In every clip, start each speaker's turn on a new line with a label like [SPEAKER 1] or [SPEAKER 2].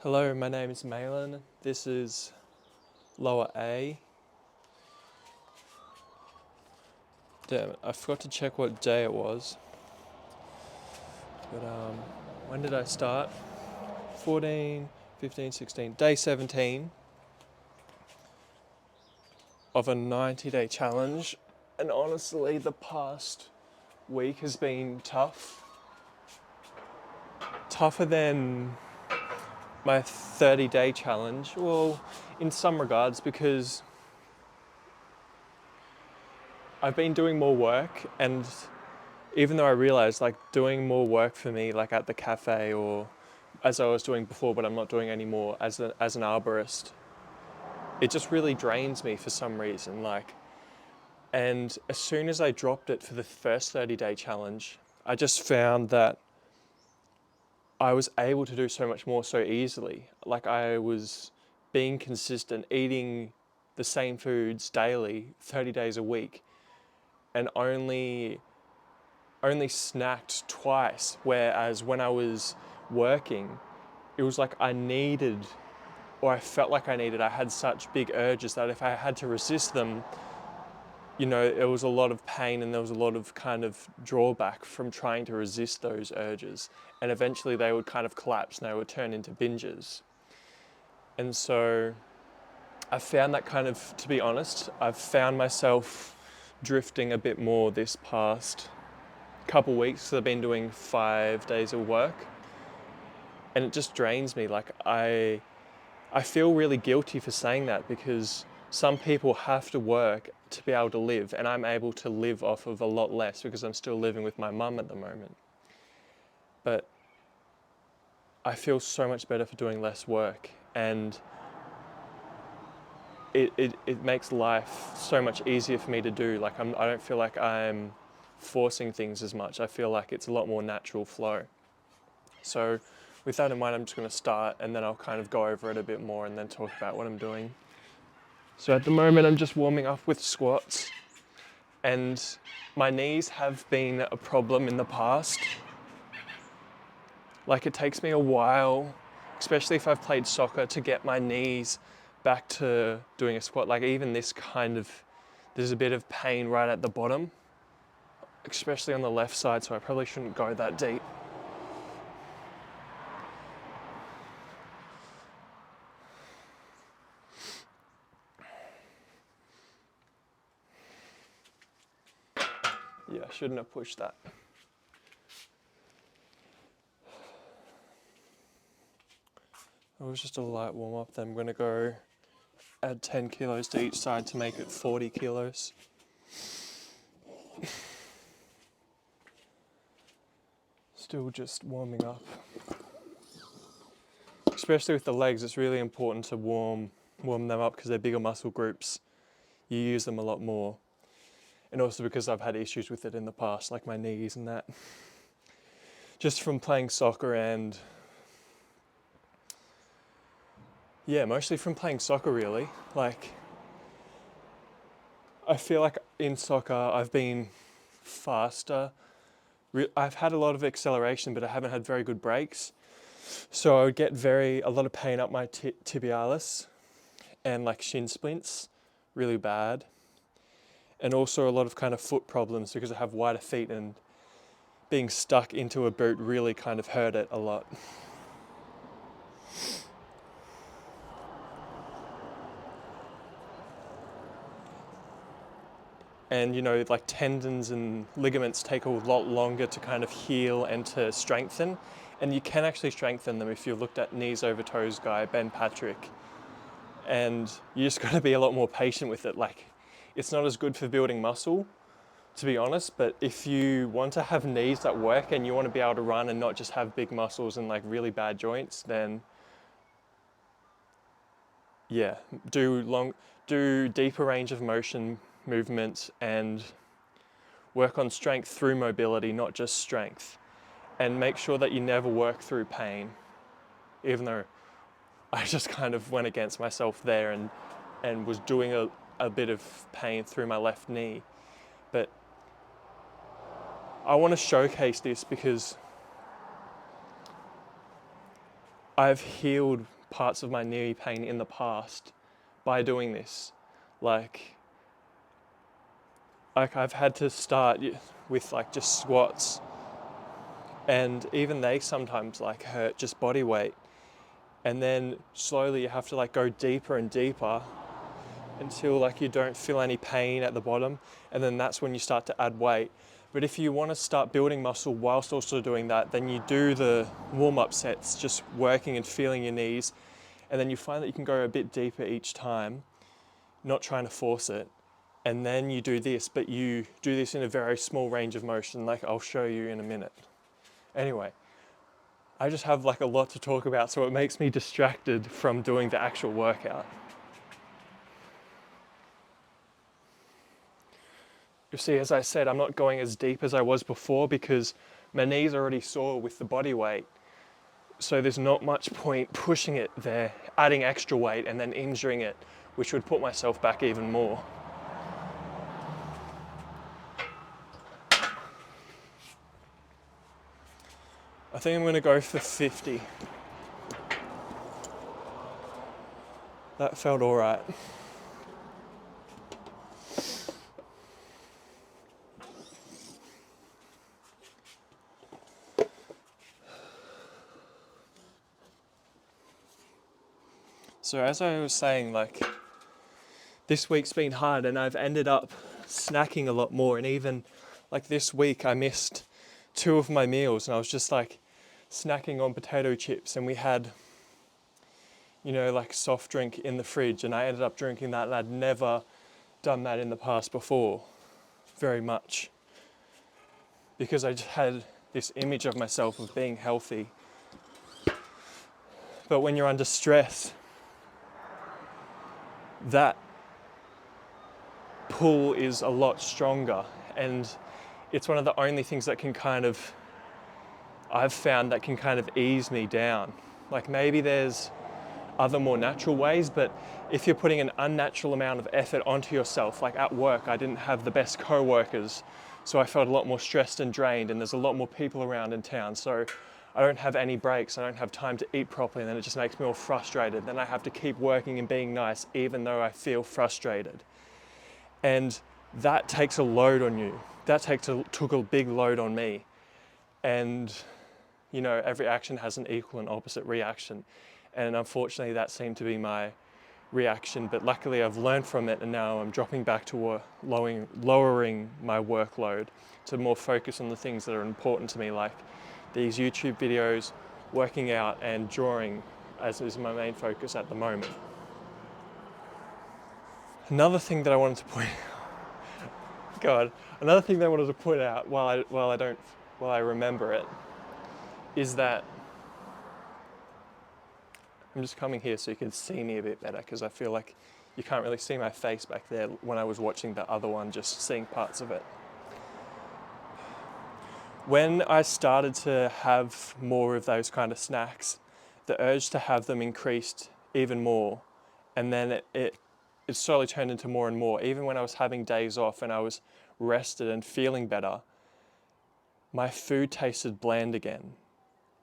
[SPEAKER 1] Hello, my name is Malin. This is lower A. Damn it, I forgot to check what day it was. But when did I start? 14, 15, 16, day 17 of a 90-day challenge. And honestly, the past week has been tough. Tougher than my 30-day challenge. Well, in some regards, because I've been doing more work, and even though I realized like doing more work for me, like at the cafe or as I was doing before, but I'm not doing anymore as an arborist, it just really drains me for some reason. And as soon as I dropped it for the first 30-day challenge, I just found that I was able to do so much more so easily. Like I was being consistent, eating the same foods daily, 30 days a week, and only snacked twice, whereas when I was working, it was like I needed, or I felt like I had such big urges that if I had to resist them, it was a lot of pain and there was a lot of kind of drawback from trying to resist those urges. And eventually they would kind of collapse and they would turn into binges. And so I found that to be honest, I've found myself drifting a bit more this past couple weeks. So I've been doing 5 days of work and it just drains me. Like I feel really guilty for saying that because some people have to work to be able to live, and I'm able to live off of a lot less because I'm still living with my mum at the moment. But I feel so much better for doing less work, and it makes life so much easier for me to do. Like I don't feel like I'm forcing things as much. I feel like it's a lot more natural flow. So with that in mind, I'm just going to start and then I'll kind of go over it a bit more and then talk about what I'm doing. So at the moment, I'm just warming up with squats, and my knees have been a problem in the past. Like it takes me a while, especially if I've played soccer, to get my knees back to doing a squat. Like even there's a bit of pain right at the bottom, especially on the left side, so I probably shouldn't go that deep. Yeah, I shouldn't have pushed that. It was just a light warm up. Then I'm going to go add 10 kilos to each side to make it 40 kilos. Still just warming up. Especially with the legs, it's really important to warm them up because they're bigger muscle groups. You use them a lot more. And also because I've had issues with it in the past, like my knees and that. Just from playing soccer and mostly from playing soccer really. Like I feel like in soccer I've been faster. I've had a lot of acceleration, but I haven't had very good brakes. So I would get a lot of pain up my tibialis and like shin splints, really bad. And also a lot of kind of foot problems because I have wider feet, and being stuck into a boot really kind of hurt it a lot. And like tendons and ligaments take a lot longer to kind of heal and to strengthen. And you can actually strengthen them if you looked at knees over toes guy, Ben Patrick. And you just got to be a lot more patient with it. Like it's not as good for building muscle, to be honest, but if you want to have knees that work and you want to be able to run and not just have big muscles and like really bad joints, then yeah, do deeper range of motion movements and work on strength through mobility, not just strength. And make sure that you never work through pain, even though I just kind of went against myself there and was doing a bit of pain through my left knee. But I want to showcase this because I've healed parts of my knee pain in the past by doing this. Like I've had to start with like just squats, and even they sometimes like hurt, just body weight. And then slowly you have to like go deeper and deeper until like you don't feel any pain at the bottom, and then that's when you start to add weight. But if you want to start building muscle whilst also doing that, then you do the warm-up sets, just working and feeling your knees, and then you find that you can go a bit deeper each time, not trying to force it. And then you do this, but you do this in a very small range of motion, like I'll show you in a minute. Anyway, I just have like a lot to talk about, so it makes me distracted from doing the actual workout. You see, as I said, I'm not going as deep as I was before because my knees are already sore with the body weight. So there's not much point pushing it there, adding extra weight and then injuring it, which would put myself back even more. I think I'm going to go for 50. That felt all right. So as I was saying, like, this week's been hard and I've ended up snacking a lot more, and even like this week I missed 2 of my meals and I was just like snacking on potato chips, and we had, you know, like soft drink in the fridge, and I ended up drinking that, and I'd never done that in the past before very much because I just had this image of myself of being healthy. But when you're under stress, that pull is a lot stronger, and it's one of the only things that can kind of, I've found that can kind of ease me down. Like maybe there's other more natural ways, but if you're putting an unnatural amount of effort onto yourself, like at work, I didn't have the best co-workers, so I felt a lot more stressed and drained, and there's a lot more people around in town, so I don't have any breaks, I don't have time to eat properly, and then it just makes me all frustrated. Then I have to keep working and being nice even though I feel frustrated. And that takes a load on you. That took a big load on me. And, you know, every action has an equal and opposite reaction. And unfortunately, that seemed to be my reaction. But luckily, I've learned from it, and now I'm dropping back to lowering my workload to more focus on the things that are important to me, like these YouTube videos, working out, and drawing, as is my main focus at the moment. Another thing that I wanted to point out while I remember it is that I'm just coming here so you can see me a bit better, because I feel like you can't really see my face back there when I was watching the other one, just seeing parts of it. When I started to have more of those kind of snacks, the urge to have them increased even more, and then it slowly turned into more and more. Even when I was having days off and I was rested and feeling better, my food tasted bland again.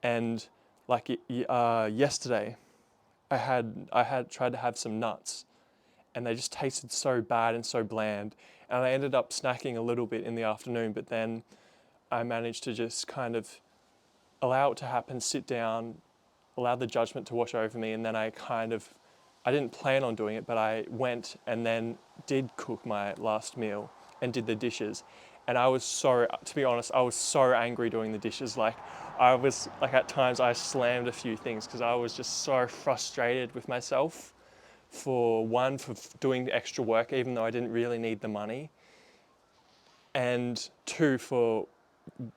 [SPEAKER 1] And like yesterday, I had tried to have some nuts, and they just tasted so bad and so bland. And I ended up snacking a little bit in the afternoon, but then I managed to just kind of allow it to happen, sit down, allow the judgment to wash over me, and then I didn't plan on doing it, but I went and then did cook my last meal and did the dishes. And to be honest, I was so angry doing the dishes. Like at times I slammed a few things because I was just so frustrated with myself for doing the extra work, even though I didn't really need the money. And 2, for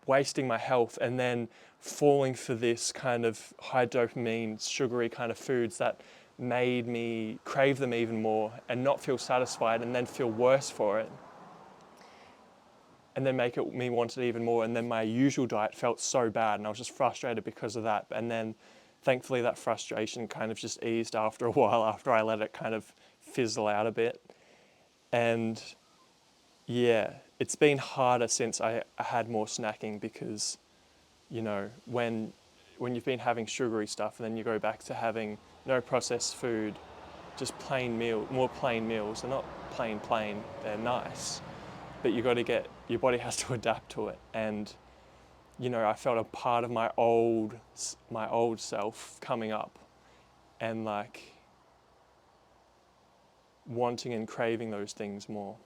[SPEAKER 1] wasting my health and then falling for this kind of high dopamine, sugary kind of foods that made me crave them even more and not feel satisfied, and then feel worse for it, and then make me want it even more. And then my usual diet felt so bad, and I was just frustrated because of that. And then thankfully that frustration kind of just eased after a while, after I let it kind of fizzle out a bit. And yeah, it's been harder since I had more snacking because, you know, when when you've been having sugary stuff and then you go back to having no processed food, just more plain meals. They're not plain, they're nice. But you got to your body has to adapt to it. And, you know, I felt a part of my old self coming up and like wanting and craving those things more.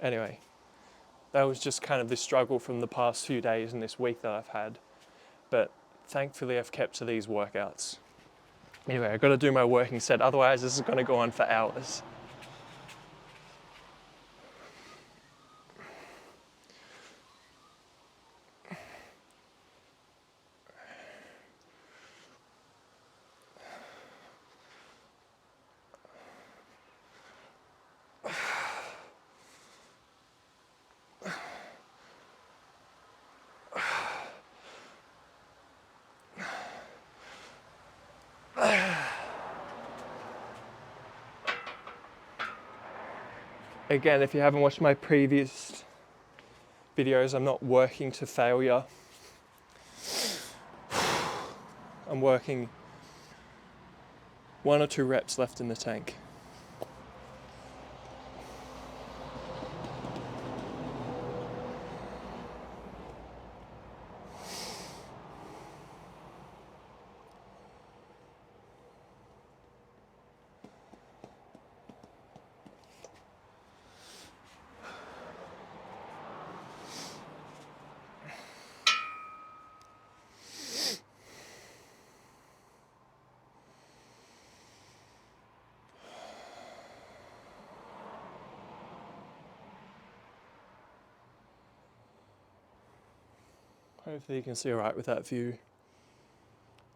[SPEAKER 1] Anyway, that was just kind of this struggle from the past few days and this week that I've had. But thankfully I've kept to these workouts. Anyway, I've got to do my working set, otherwise this is going to go on for hours. Again, if you haven't watched my previous videos, I'm not working to failure. I'm working 1 or 2 reps left in the tank. Hopefully you can see alright with that view.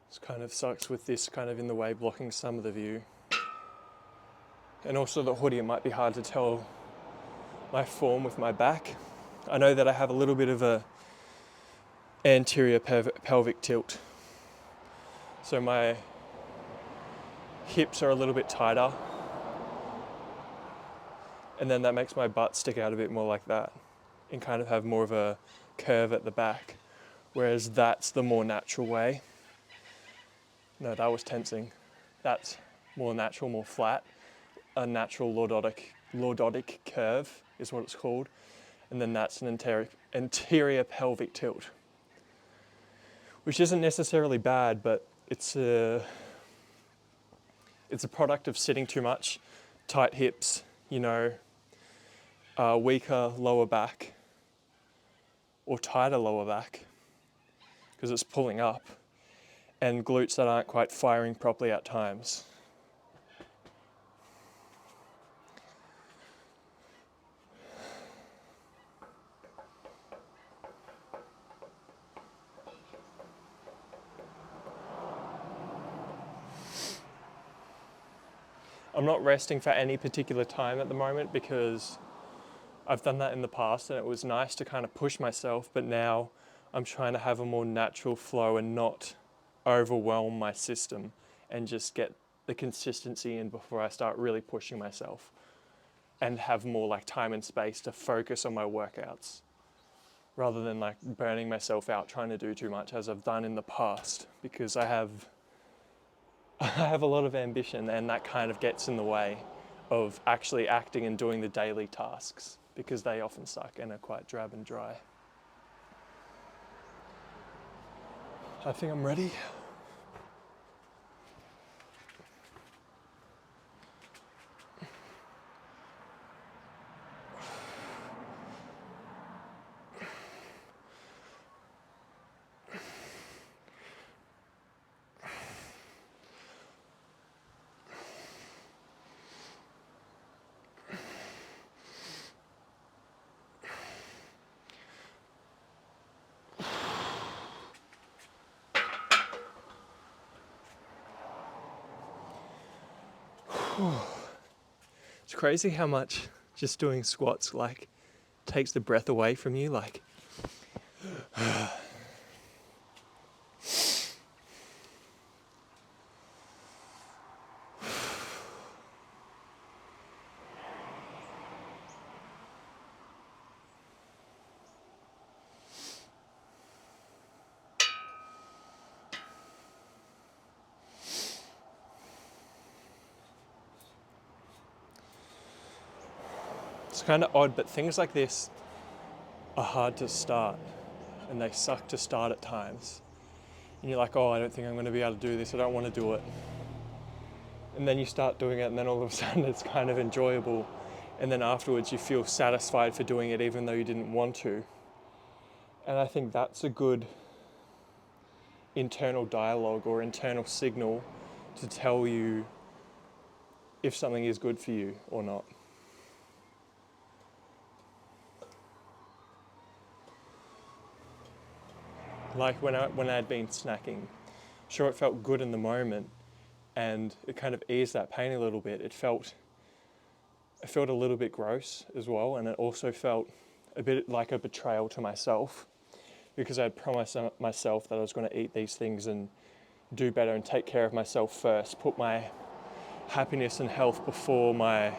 [SPEAKER 1] This kind of sucks with this kind of in the way, blocking some of the view. And also the hoodie, it might be hard to tell my form with my back. I know that I have a little bit of a anterior pelvic tilt. So my hips are a little bit tighter. And then that makes my butt stick out a bit more like that and kind of have more of a curve at the back. Whereas that's the more natural way. No, that was tensing. That's more natural, more flat. A natural lordotic curve is what it's called. And then that's an anterior pelvic tilt, which isn't necessarily bad, but it's a product of sitting too much, tight hips, you know, weaker lower back or tighter lower back because it's pulling up, and glutes that aren't quite firing properly at times. I'm not resting for any particular time at the moment because I've done that in the past and it was nice to kind of push myself, but now I'm trying to have a more natural flow and not overwhelm my system and just get the consistency in before I start really pushing myself and have more like time and space to focus on my workouts rather than like burning myself out trying to do too much as I've done in the past, because I have a lot of ambition and that kind of gets in the way of actually acting and doing the daily tasks because they often suck and are quite drab and dry. I think I'm ready. It's crazy how much just doing squats like takes the breath away from you, like It's kind of odd, but things like this are hard to start and they suck to start at times. And you're like, oh, I don't think I'm going to be able to do this. I don't want to do it. And then you start doing it and then all of a sudden it's kind of enjoyable. And then afterwards you feel satisfied for doing it even though you didn't want to. And I think that's a good internal dialogue or internal signal to tell you if something is good for you or not. Like when I had been snacking, sure it felt good in the moment and it kind of eased that pain a little bit. It felt a little bit gross as well, and it also felt a bit like a betrayal to myself because I had promised myself that I was going to eat these things and do better and take care of myself first, put my happiness and health before my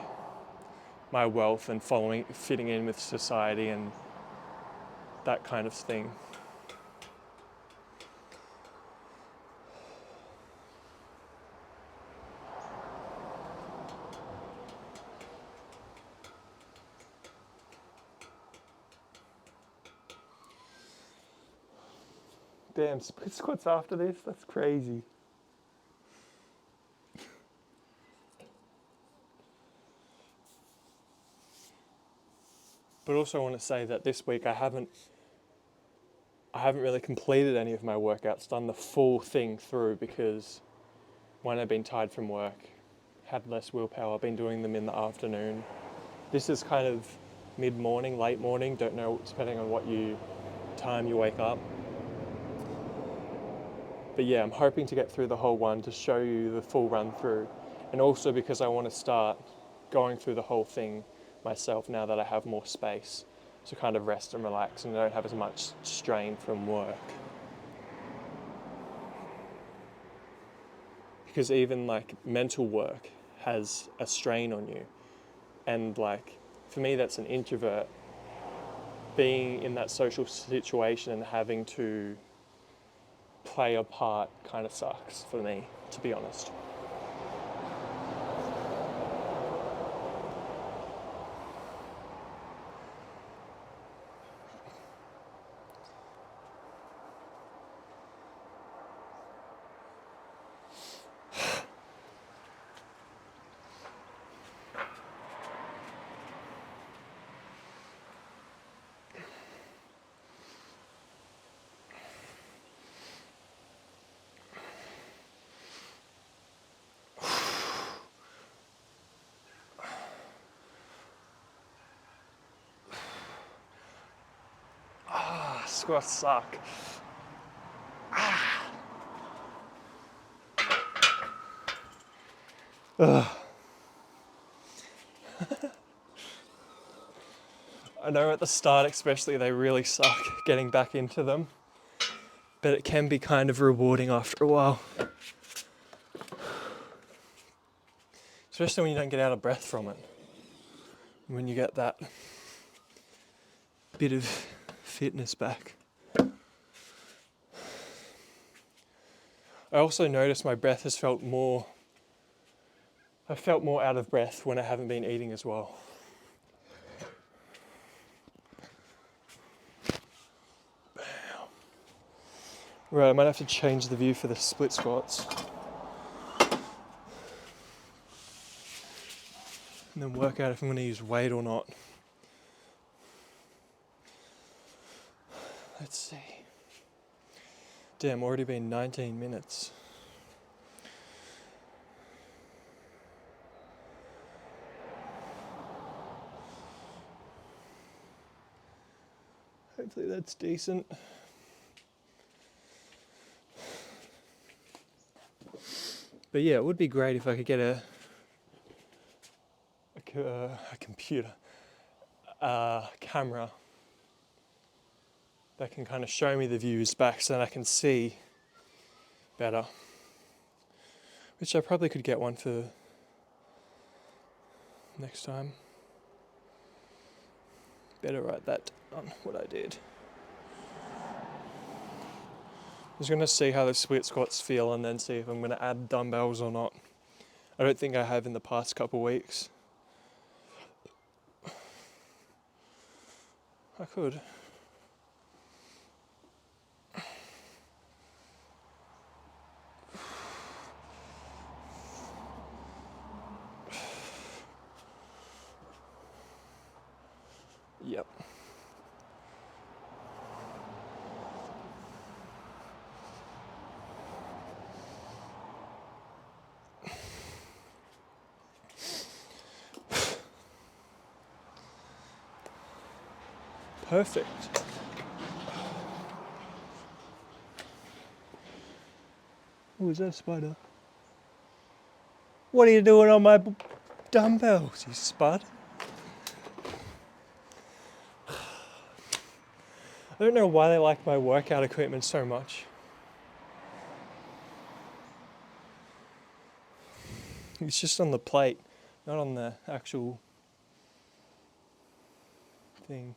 [SPEAKER 1] wealth and fitting in with society and that kind of thing. Damn, split squats after this? That's crazy. But also I want to say that this week I haven't really completed any of my workouts, done the full thing through because one, I've been tired from work, had less willpower, been doing them in the afternoon. This is kind of mid-morning, late morning, don't know, depending on what time you wake up. But yeah, I'm hoping to get through the whole one to show you the full run through. And also because I want to start going through the whole thing myself now that I have more space to kind of rest and relax and I don't have as much strain from work. Because even like mental work has a strain on you. And like, for me, that's an introvert. Being in that social situation and having to play a part kind of sucks for me, to be honest. Squats suck. I know at the start especially they really suck getting back into them, but it can be kind of rewarding after a while. Especially when you don't get out of breath from it. When you get that bit of fitness back. I also noticed my breath has felt more... I felt more out of breath when I haven't been eating as well. Right, I might have to change the view for the split squats. And then work out if I'm going to use weight or not. Let's see. Damn, already been 19 minutes. Hopefully that's decent. But yeah, it would be great if I could get a camera that can kind of show me the views back so that I can see better. Which I probably could get one for next time. Better write that down, what I did. I'm just going to see how the split squats feel and then see if I'm going to add dumbbells or not. I don't think I have in the past couple weeks. I could. Yep. Perfect. Oh, is that a spider? What are you doing on my dumbbells, you spud? I don't know why they like my workout equipment so much. It's just on the plate, not on the actual thing.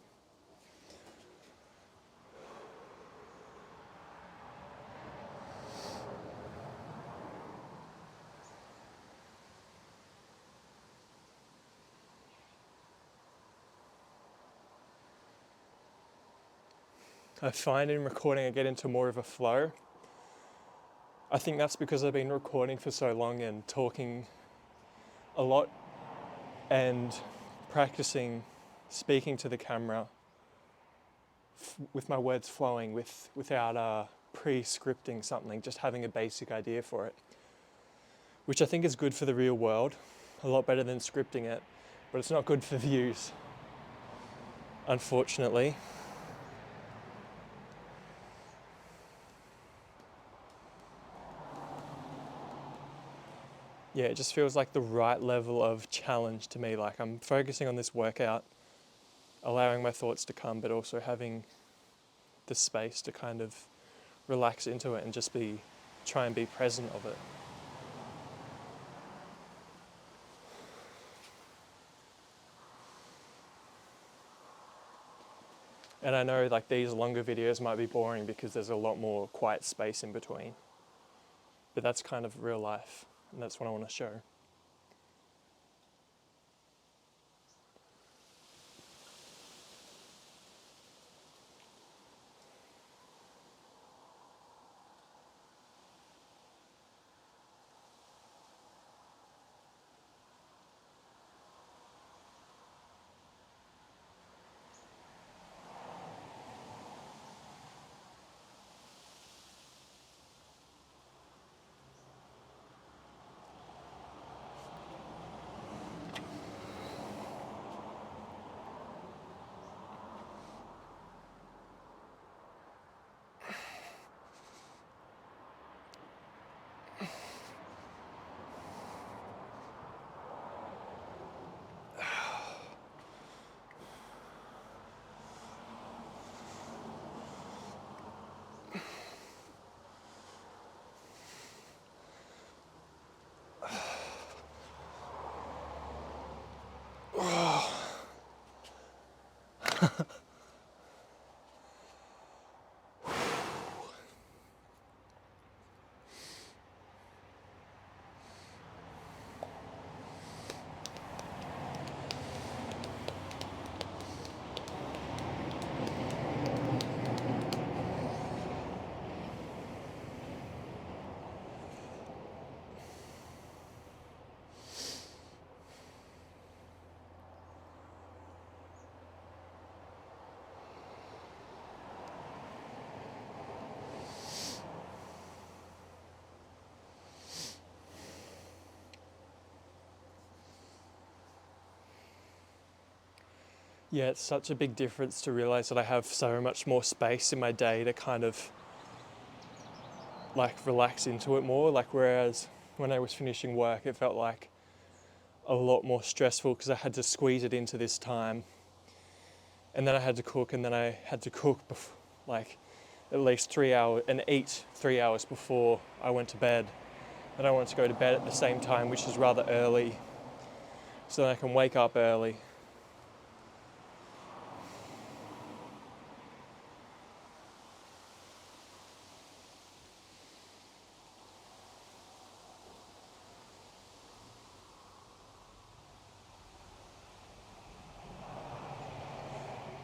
[SPEAKER 1] I find in recording I get into more of a flow. I think that's because I've been recording for so long and talking a lot and practicing speaking to the camera with my words flowing without pre-scripting something, just having a basic idea for it, which I think is good for the real world, a lot better than scripting it, but it's not good for views, unfortunately. Yeah, it just feels like the right level of challenge to me. Like I'm focusing on this workout, allowing my thoughts to come, but also having the space to kind of relax into it and just try and be present of it. And I know like these longer videos might be boring because there's a lot more quiet space in between, but that's kind of real life and that's what I want to show. Yeah, it's such a big difference to realize that I have so much more space in my day to kind of like relax into it more. Like whereas when I was finishing work, it felt like a lot more stressful because I had to squeeze it into this time. And then I had to cook, and then I had to cook like at least 3 hours and eat 3 hours before I went to bed. And I wanted to go to bed at the same time, which is rather early, so that I can wake up early.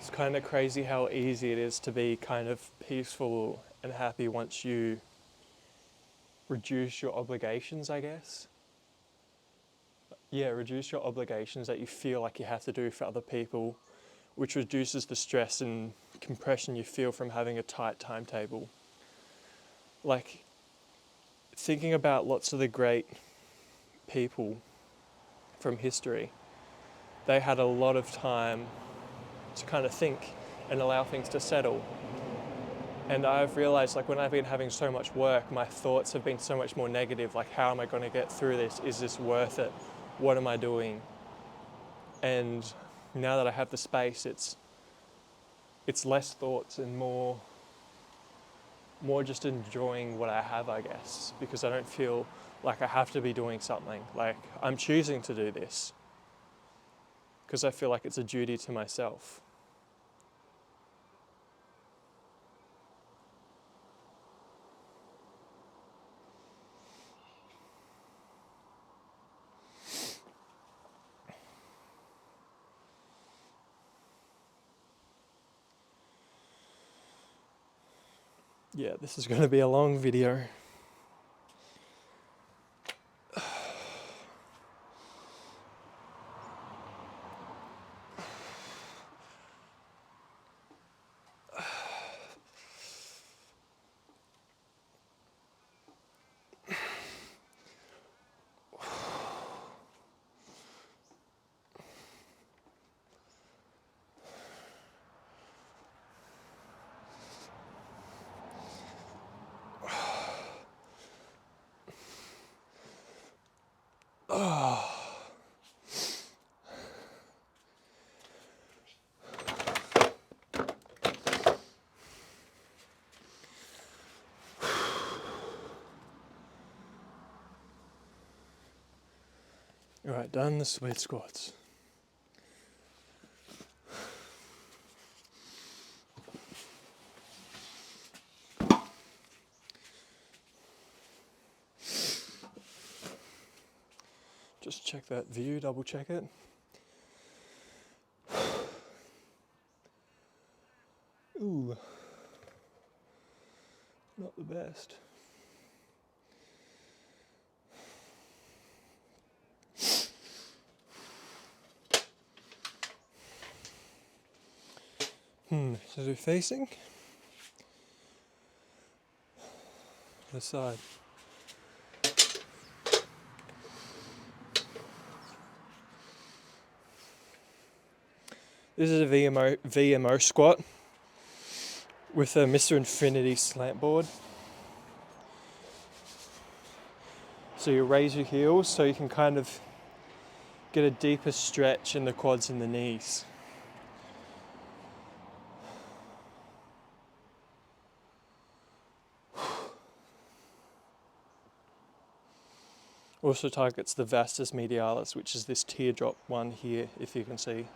[SPEAKER 1] It's kind of crazy how easy it is to be kind of peaceful and happy once you reduce your obligations, I guess. Yeah, reduce your obligations that you feel like you have to do for other people, which reduces the stress and compression you feel from having a tight timetable. Like, thinking about lots of the great people from history, they had a lot of time to kind of think and allow things to settle. And I've realized, like, when I've been having so much work, my thoughts have been so much more negative. Like, how am I going to get through this? Is this worth it? What am I doing? And now that I have the space, it's less thoughts and more just enjoying what I have, I guess, because I don't feel like I have to be doing something. Like, I'm choosing to do this because I feel like it's a duty to myself. Yeah, this is going to be a long video. Alright, done the sweat squats. Just check that view, double check it. Ooh, not the best. So they're facing the side. This is a VMO squat with a Mr. Infinity slant board. So you raise your heels so you can kind of get a deeper stretch in the quads and the knees. Also targets the vastus medialis, which is this teardrop one here, if you can see.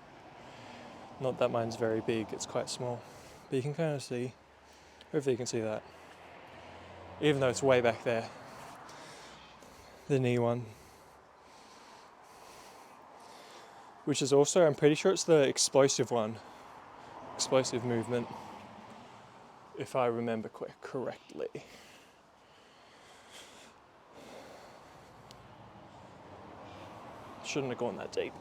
[SPEAKER 1] Not that mine's very big, it's quite small. But you can kind of see, hopefully you can see that. Even though it's way back there. The knee one. Which is also, I'm pretty sure it's the explosive one. Explosive movement. If I remember correctly. Shouldn't have gone that deep.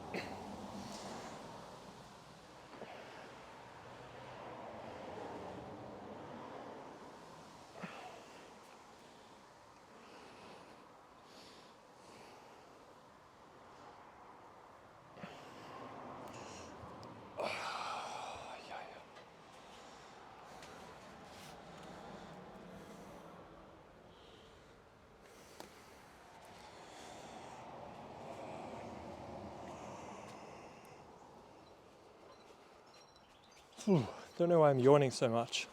[SPEAKER 1] Don't know why I'm yawning so much.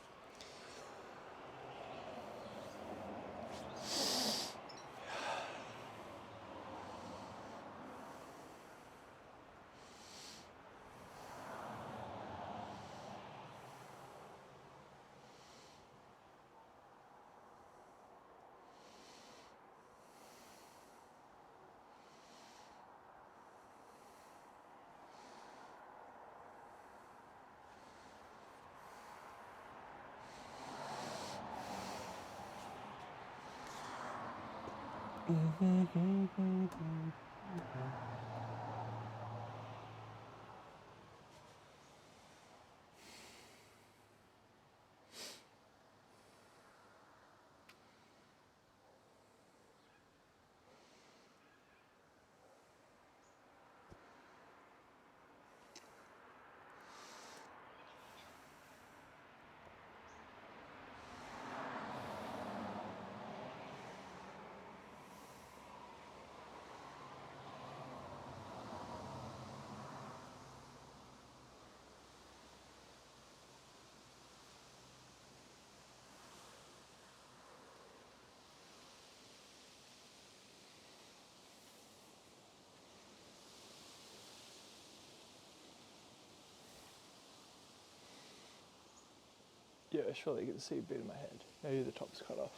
[SPEAKER 1] Yeah, surely you can see a bit of my head. Maybe the top's cut off.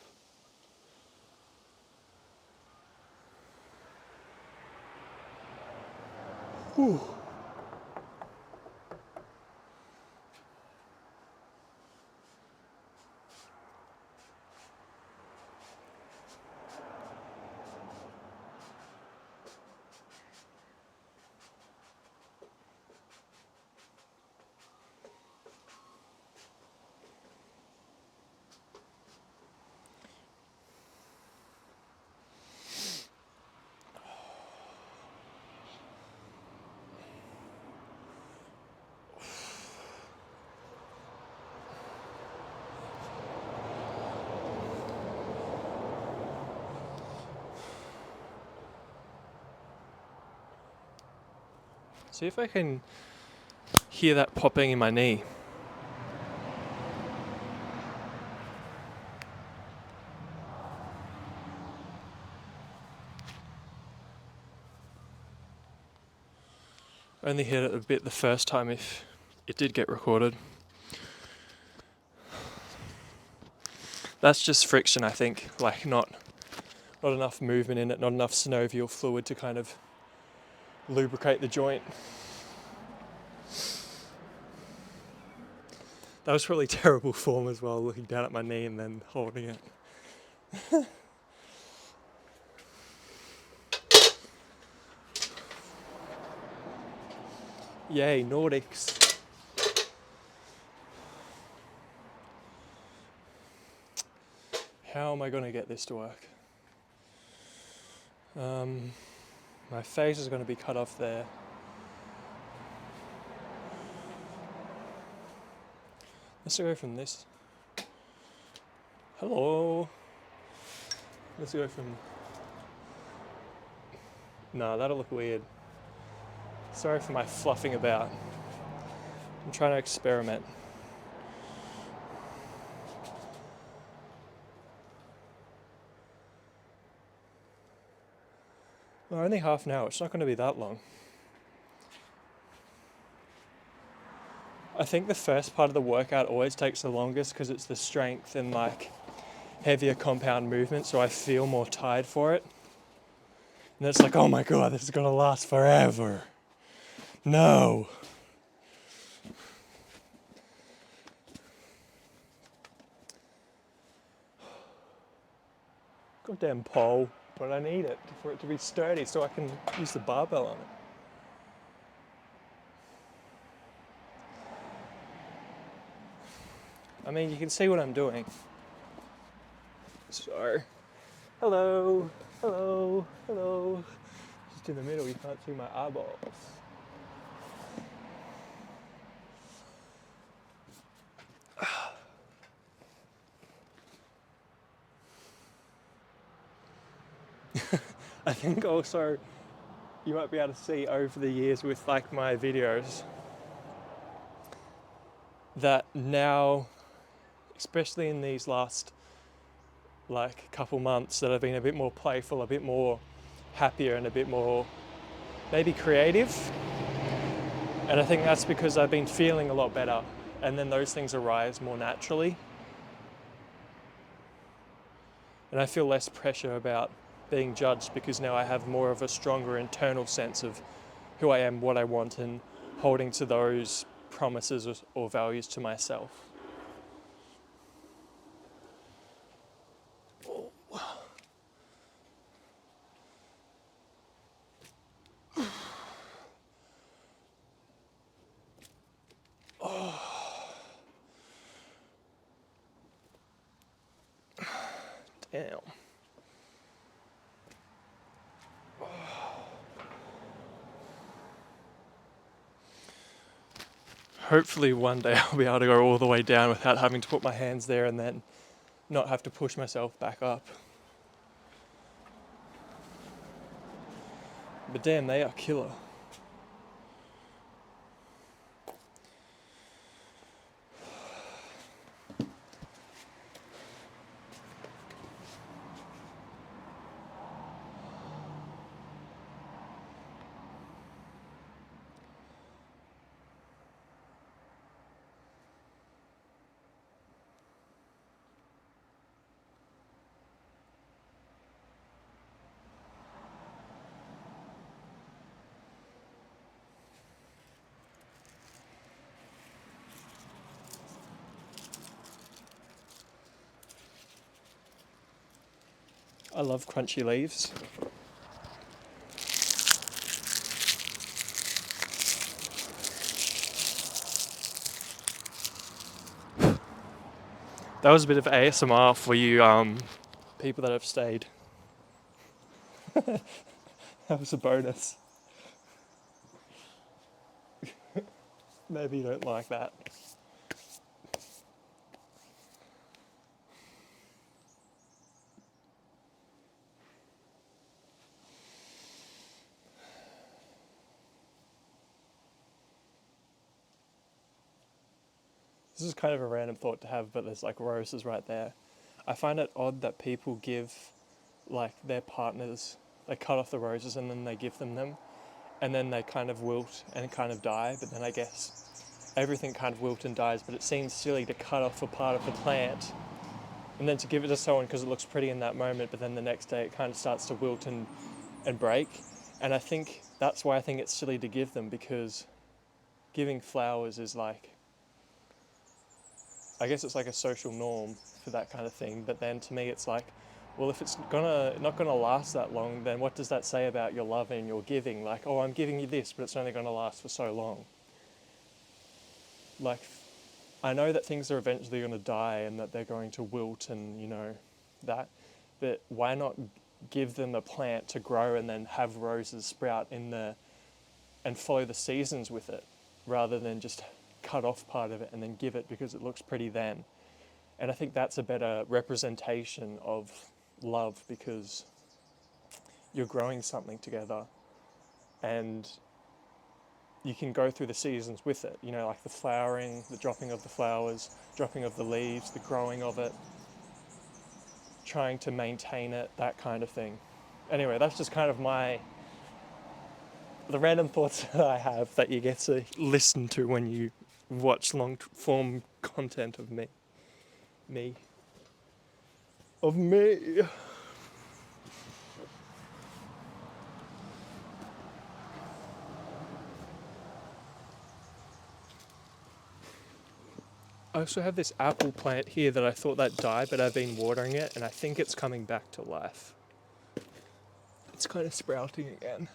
[SPEAKER 1] Whew. See if I can hear that popping in my knee. I only heard it a bit the first time if it did get recorded. That's just friction, I think, like not enough movement in it, not enough synovial fluid to kind of lubricate the joint. That was really terrible form as well, looking down at my knee and then holding it. Yay, Nordics. How am I going to get this to work? My face is going to be cut off there. Let's go from this. Hello. Let's go from... No, that'll look weird. Sorry for my fluffing about. I'm trying to experiment. Well, only half an hour. It's not going to be that long. I think the first part of the workout always takes the longest because it's the strength and like heavier compound movement, so I feel more tired for it. And it's like, oh my god, this is going to last forever. No. Goddamn pole, but I need it for it to be sturdy so I can use the barbell on it. I mean, you can see what I'm doing. So, hello, hello, hello. Just in the middle, you can't see my eyeballs. I think also you might be able to see over the years with like my videos that now, especially in these last like couple months, that I've been a bit more playful, a bit more happier and a bit more maybe creative. And I think that's because I've been feeling a lot better, and then those things arise more naturally. And I feel less pressure about being judged because now I have more of a stronger internal sense of who I am, what I want, and holding to those promises or values to myself. Damn. Hopefully one day I'll be able to go all the way down without having to put my hands there and then not have to push myself back up. But damn, they are killer. I love crunchy leaves. That was a bit of ASMR for you people that have stayed. That was a bonus. Maybe you don't like that. This is kind of a random thought to have, but there's like roses right there. I find it odd that people give like their partners, they cut off the roses and then they give them, and then they kind of wilt and kind of die, but then I guess everything kind of wilts and dies, but it seems silly to cut off a part of the plant and then to give it to someone because it looks pretty in that moment, but then the next day it kind of starts to wilt and break. And I think that's why I think it's silly to give them, because giving flowers is like, I guess it's like a social norm for that kind of thing. But then to me it's like, well, if it's not gonna last that long, then what does that say about your love and your giving? Like, oh, I'm giving you this, but it's only gonna last for so long. Like, I know that things are eventually gonna die and that they're going to wilt and, you know, that, but why not give them a plant to grow and then have roses sprout and follow the seasons with it, rather than just cut off part of it and then give it because it looks pretty then. And I think that's a better representation of love, because you're growing something together and you can go through the seasons with it, you know, like the flowering, the dropping of the flowers, dropping of the leaves, the growing of it, trying to maintain it, that kind of thing. Anyway, that's just kind of the random thoughts that I have that you get to listen to when you watch long form content of me. Of me. I also have this apple plant here that I thought that died, but I've been watering it and I think it's coming back to life. It's kind of sprouting again.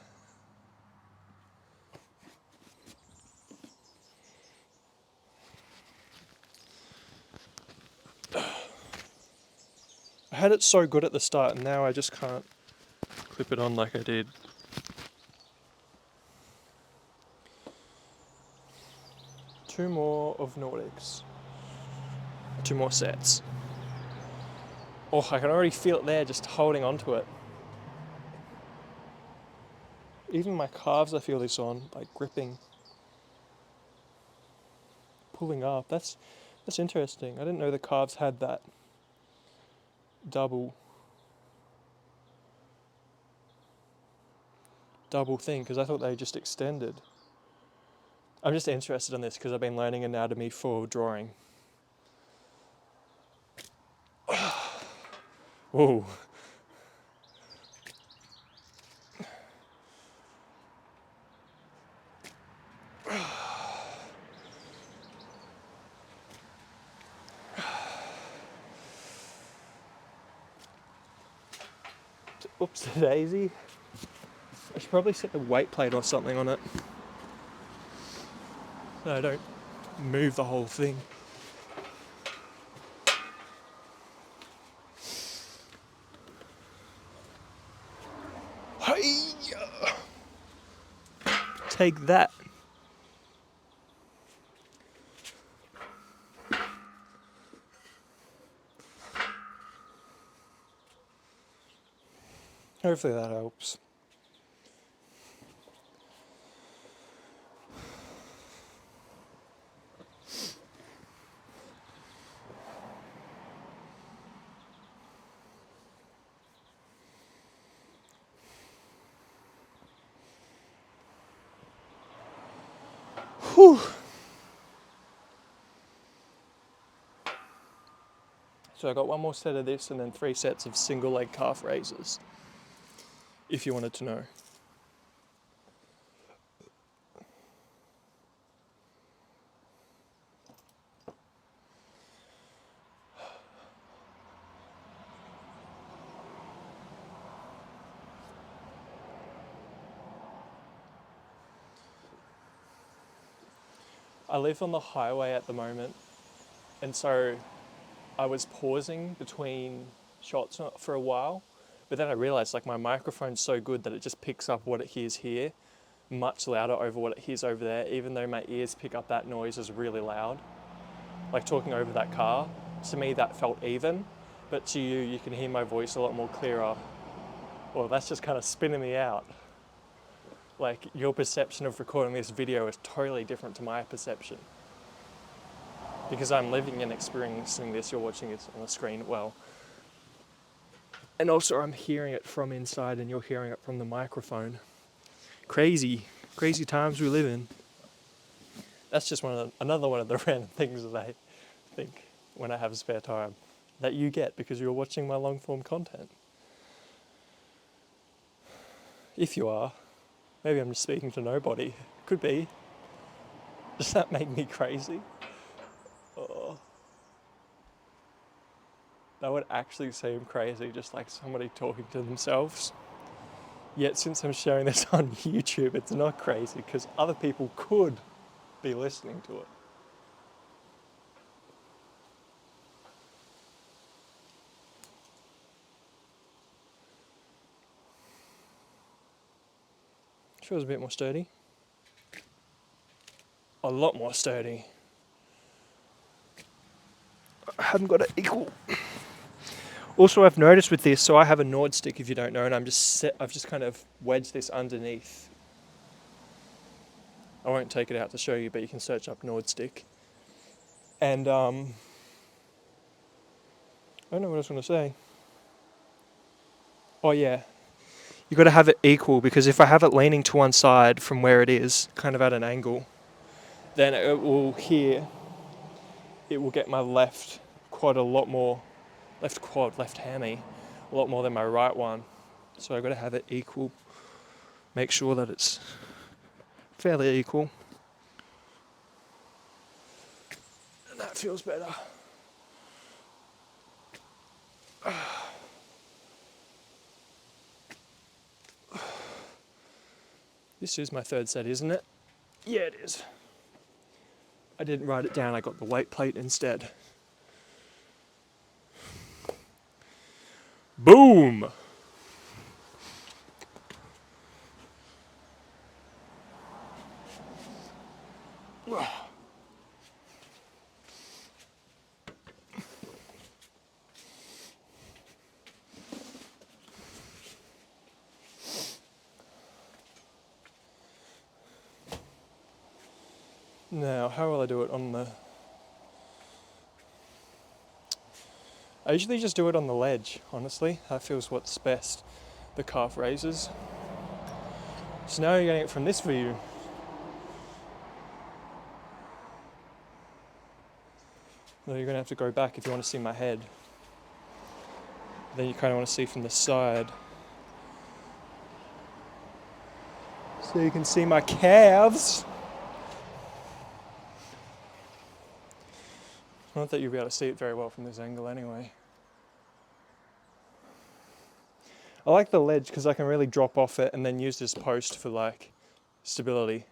[SPEAKER 1] I had it so good at the start and now I just can't clip it on like I did. Two more of Nordics. 2 more sets. Oh, I can already feel it there, just holding onto it. Even my calves, I feel this on, like gripping, pulling up. That's interesting. I didn't know the calves had that double thing, because I thought they just extended. I'm just interested in this because I've been learning anatomy for drawing. Whoa. Oops, daisy. I should probably set a weight plate or something on it so I don't move the whole thing. Hi-ya! Take that. Hopefully that helps. Whew. So I got one more set of this and then 3 sets of single leg calf raises, if you wanted to know. I live on the highway at the moment, and so I was pausing between shots for a while, but then I realized like my microphone's so good that it just picks up what it hears here much louder over what it hears over there, even though my ears pick up that noise as really loud. Like talking over that car, to me that felt even, but to you, you can hear my voice a lot more clearer. Well, that's just kind of spinning me out. Like your perception of recording this video is totally different to my perception. Because I'm living and experiencing this, you're watching it on the screen, well. And also I'm hearing it from inside and you're hearing it from the microphone. Crazy times we live in. That's just another one of the random things that I think when I have spare time that you get because you're watching my long form content. If you are, maybe I'm just speaking to nobody. Could be. Does that make me crazy? Oh. That would actually seem crazy, just like somebody talking to themselves. Yet since I'm sharing this on YouTube, it's not crazy because other people could be listening to it. Feels a bit more sturdy. A lot more sturdy. I haven't got it equal. Also, I've noticed with this, so I have a Nord stick if you don't know, and I've just kind of wedged this underneath. I won't take it out to show you, but you can search up Nord stick. And I don't know what I was going to say. Oh yeah, you got to have it equal because if I have it leaning to one side from where it is, kind of at an angle, then it will get my left quad a lot more, left hammy, a lot more than my right one. So I've got to have it equal. Make sure that it's fairly equal. And that feels better. This is my third set, isn't it? Yeah, it is. I didn't write it down, I got the weight plate instead. Boom! Now, how will I do it on the... I usually just do it on the ledge, honestly. That feels what's best. The calf raises. So now you're getting it from this view. No, you're going to have to go back if you want to see my head. Then you kind of want to see from the side. So you can see my calves. Not that you'll be able to see it very well from this angle anyway. I like the ledge because I can really drop off it and then use this post for like stability.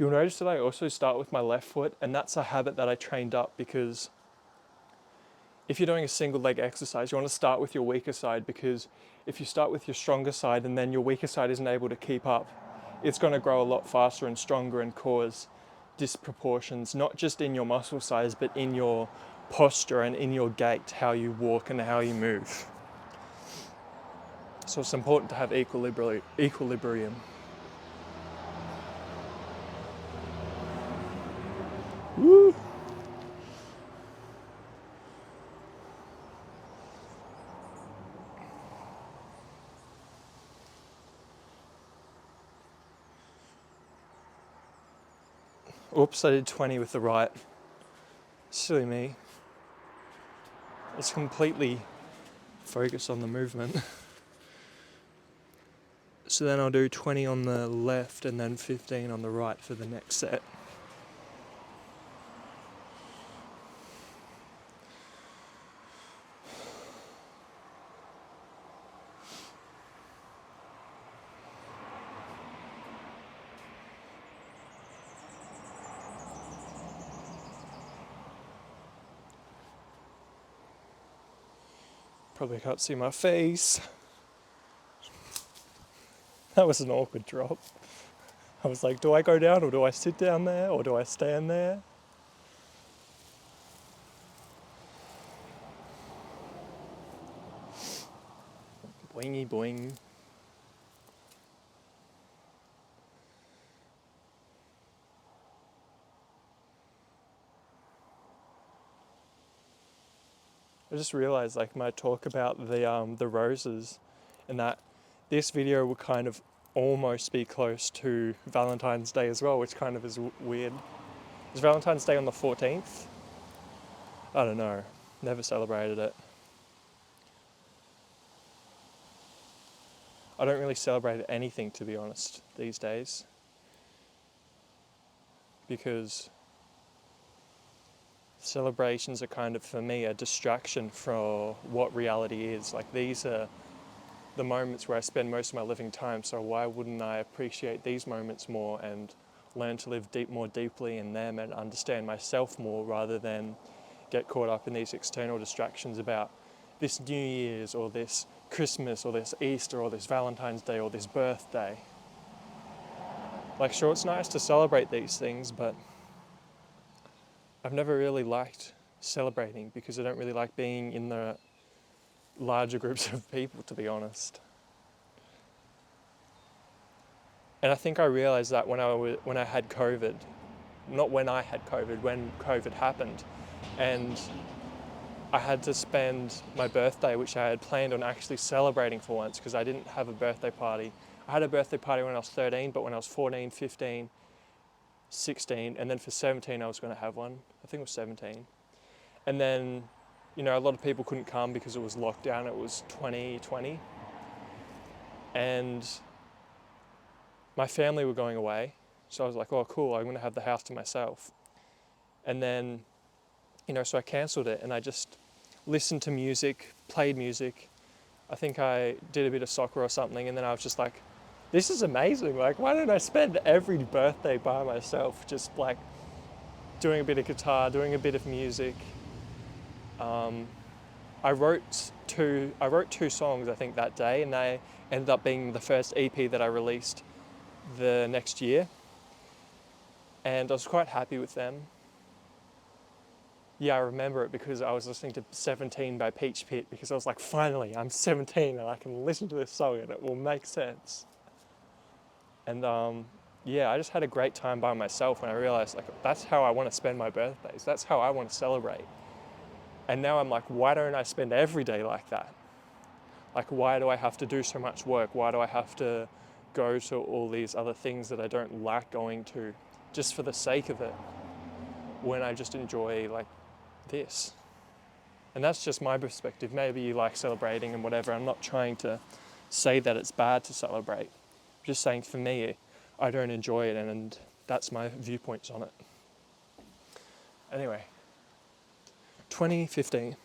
[SPEAKER 1] You'll notice that I also start with my left foot, and that's a habit that I trained up because if you're doing a single leg exercise, you want to start with your weaker side, because if you start with your stronger side and then your weaker side isn't able to keep up, it's going to grow a lot faster and stronger and cause disproportions, not just in your muscle size, but in your posture and in your gait, how you walk and how you move. So it's important to have equilibrium. Woo! Oops, I did 20 with the right. Silly me. Let's completely focus on the movement. So then I'll do 20 on the left and then 15 on the right for the next set. Probably can't see my face. That was an awkward drop. I was like, do I go down or do I sit down there or do I stand there? Boingy boing. I just realized, like, my talk about the roses, and that this video will kind of almost be close to Valentine's Day as well, which kind of is weird. Is Valentine's Day on the 14th? I don't know. Never celebrated it. I don't really celebrate anything, to be honest, these days, because celebrations are kind of, for me, a distraction from what reality is. Like, these are the moments where I spend most of my living time, so why wouldn't I appreciate these moments more and learn to live more deeply in them and understand myself more, rather than get caught up in these external distractions about this New Year's or this Christmas or this Easter or this Valentine's Day or this birthday. Like, sure, it's nice to celebrate these things, but I've never really liked celebrating because I don't really like being in the larger groups of people, to be honest. And I think I realized that when I had COVID, not when I had COVID, when COVID happened, and I had to spend my birthday, which I had planned on actually celebrating for once, because I didn't have a birthday party. I had a birthday party when I was 13, but when I was 14, 15, 16, and then for 17 I was going to have one. I think it was 17. And then, a lot of people couldn't come because it was lockdown. It was 2020. And my family were going away. So I was like, oh, cool, I'm going to have the house to myself. And then, so I cancelled it and I just listened to music, played music. I think I did a bit of soccer or something. And then I was just like, this is amazing. Like, why don't I spend every birthday by myself, just like doing a bit of guitar, doing a bit of music. I wrote two songs, I think, that day, and they ended up being the first EP that I released the next year. And I was quite happy with them. Yeah, I remember it because I was listening to 17 by Peach Pit, because I was like, finally, I'm 17 and I can listen to this song and it will make sense. And I just had a great time by myself, and I realized, like, that's how I want to spend my birthdays. That's how I want to celebrate. And now I'm like, why don't I spend every day like that? Like, why do I have to do so much work? Why do I have to go to all these other things that I don't like going to just for the sake of it, when I just enjoy, like, this? And that's just my perspective. Maybe you like celebrating and whatever. I'm not trying to say that it's bad to celebrate. I'm just saying, for me, I don't enjoy it, and that's my viewpoints on it. Anyway, 2015.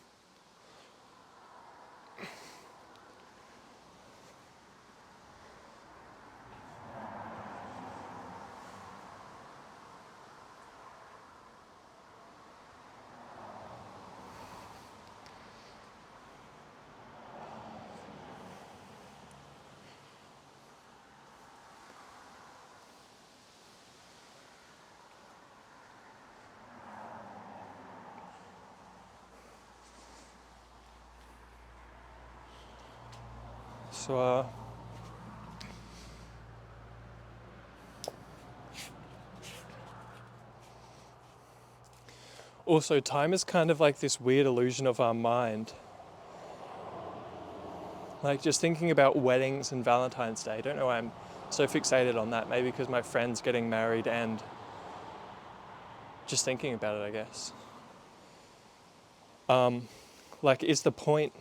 [SPEAKER 1] Bonsoir. Also, time is kind of like this weird illusion of our mind. Like just thinking about weddings and Valentine's Day. I don't know why I'm so fixated on that. Maybe because my friend's getting married and just thinking about it, I guess. Like, is the point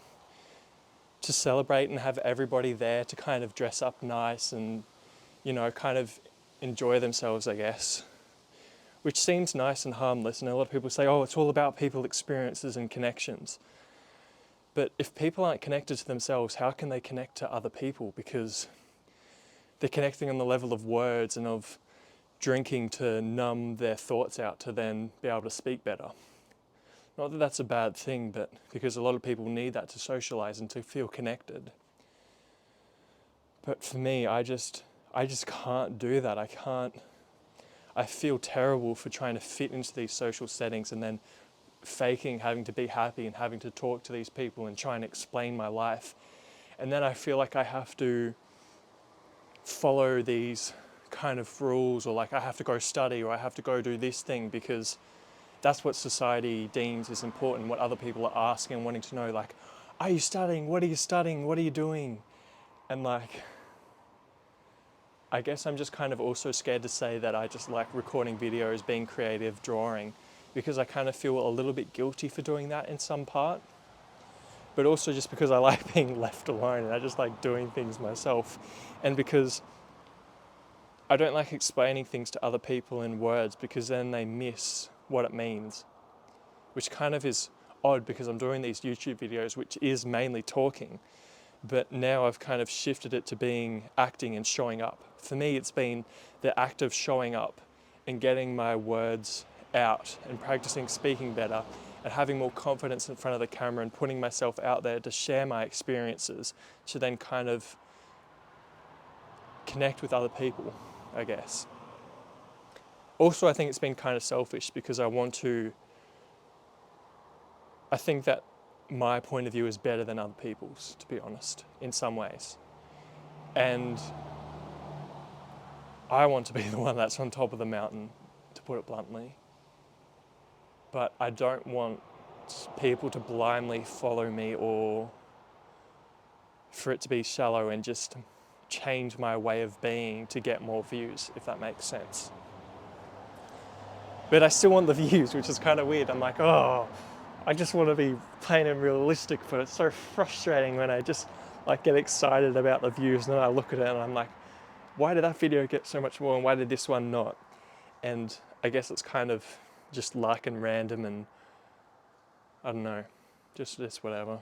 [SPEAKER 1] to celebrate and have everybody there to kind of dress up nice and, you know, kind of enjoy themselves, I guess? Which seems nice and harmless, and a lot of people say, oh, it's all about people experiences and connections. But if people aren't connected to themselves, how can they connect to other people? Because they're connecting on the level of words and of drinking to numb their thoughts out to then be able to speak better. Not that that's a bad thing, but because a lot of people need that to socialize and to feel connected. But for me, I just can't do that. I feel terrible for trying to fit into these social settings and then faking having to be happy and having to talk to these people and try and explain my life. And then I feel like I have to follow these kind of rules, or like I have to go study, or I have to go do this thing because that's what society deems is important, what other people are asking and wanting to know, like, are you studying? What are you studying? What are you doing? And like, I guess I'm just kind of also scared to say that I just like recording videos, being creative, drawing, because I kind of feel a little bit guilty for doing that in some part. But also just because I like being left alone and I just like doing things myself. And because I don't like explaining things to other people in words because then they miss what it means. Which kind of is odd because I'm doing these YouTube videos which is mainly talking. But now I've kind of shifted it to being acting and showing up. For me, it's been the act of showing up and getting my words out and practicing speaking better and having more confidence in front of the camera and putting myself out there to share my experiences to then kind of connect with other people, I guess. Also, I think it's been kind of selfish because I think that my point of view is better than other people's, to be honest, in some ways. And I want to be the one that's on top of the mountain, to put it bluntly. But I don't want people to blindly follow me or for it to be shallow and just change my way of being to get more views, if that makes sense. But I still want the views, which is kind of weird. I'm like, oh, I just want to be plain and realistic, but it's so frustrating when I just like get excited about the views and then I look at it and I'm like, why did that video get so much more and why did this one not? And I guess it's kind of just luck and random and I don't know, just whatever.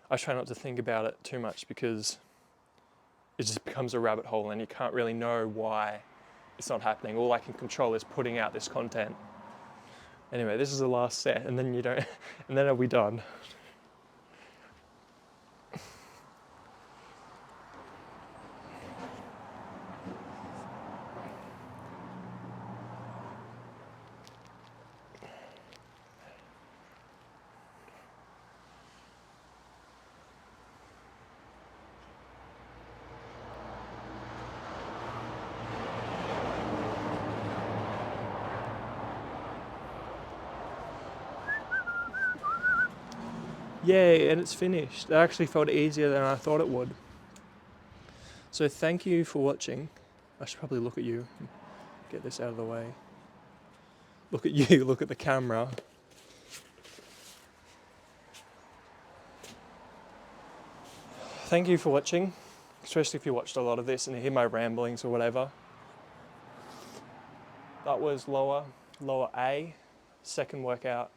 [SPEAKER 1] I try not to think about it too much because it just becomes a rabbit hole and you can't really know why it's not happening. All I can control is putting out this content. Anyway, this is the last set and then and then I'll be done. Yay, and it's finished. It actually felt easier than I thought it would. So thank you for watching. I should probably look at you, get this out of the way. Look at you, look at the camera. Thank you for watching, especially if you watched a lot of this and you hear my ramblings or whatever. That was lower A, second workout,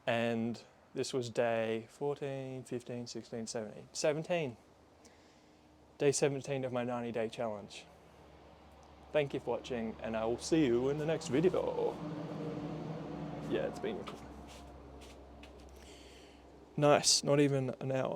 [SPEAKER 1] and this was day 14, 15, 16, 17. 17. Day 17 of my 90-day challenge. Thank you for watching, and I will see you in the next video. Yeah, it's been nice, not even an hour.